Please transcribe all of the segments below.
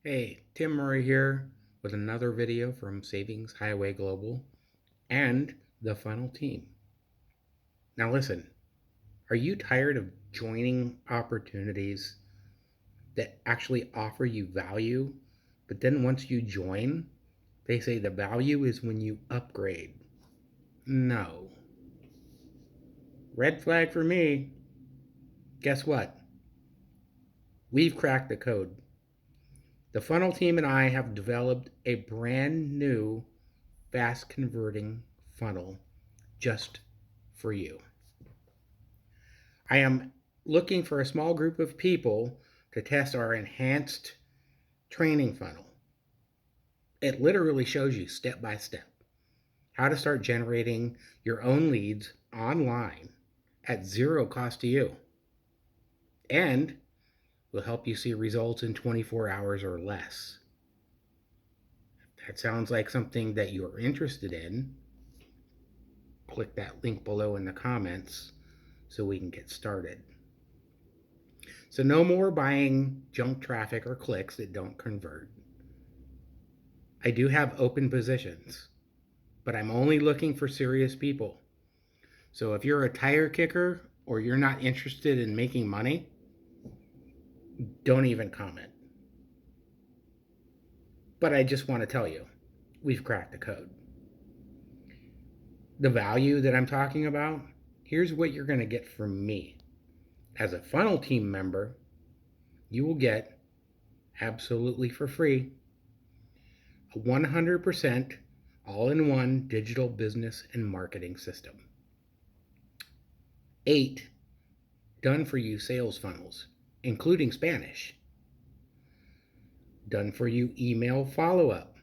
Hey, Tim Murray here with another video from Savings Highway Global and the Funnel team. Now listen, are you tired of joining opportunities that actually offer you value, but then once you join, they say the value is when you upgrade? No. Red flag for me. Guess what? We've cracked the code. The Funnel team and I have developed a brand new fast converting funnel just for you. I am looking for a small group of people to test our enhanced training funnel. It literally shows you step by step how to start generating your own leads online at zero cost to you, and will help you see results in 24 hours or less. If that sounds like something that you're interested in, click that link below in the comments so we can get started. So no more buying junk traffic or clicks that don't convert. I do have open positions, but I'm only looking for serious people. So if you're a tire kicker or you're not interested in making money, don't even comment. But I just want to tell you, we've cracked the code. The value that I'm talking about, here's what you're going to get from me. As a funnel team member, you will get absolutely for free a 100% all-in-one digital business and marketing system. 8 done-for-you sales funnels, including Spanish. Done-for-you email follow-up.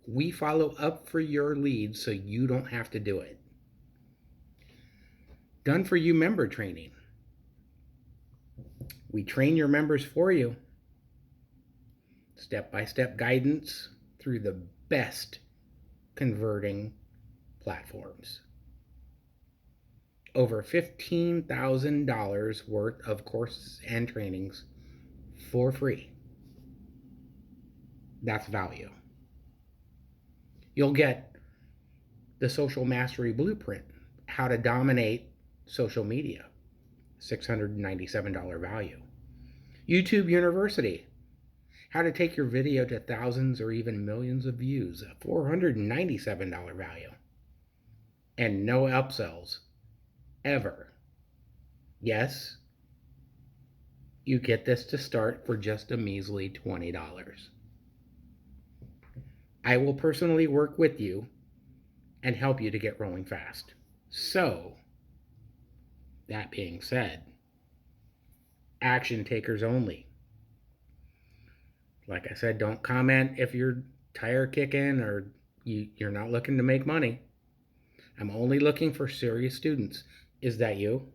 We follow up for your leads so you don't have to do it. Done-for-you member training. We train your members for you. Step-by-step guidance through the best converting platforms. Over $15,000 worth of courses and trainings for free. That's value. You'll get the Social Mastery Blueprint, how to dominate social media, $697 value. YouTube University, how to take your video to thousands or even millions of views, $497 value. And no upsells, ever. Yes, you get this to start for just a measly $20. I will personally work with you and help you to get rolling fast. So, that being said, action takers only. Like I said, don't comment if you're tire kicking or you're not looking to make money. I'm only looking for serious students. Is that you?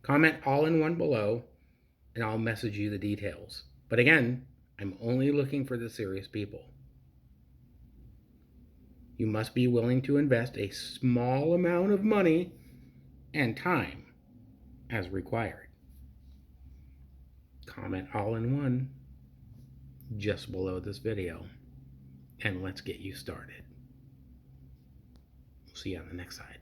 Comment all in one below and I'll message you the details. But again, I'm only looking for the serious people. You must be willing to invest a small amount of money and time as required. Comment all in one just below this video and let's get you started. We'll see you on the next side.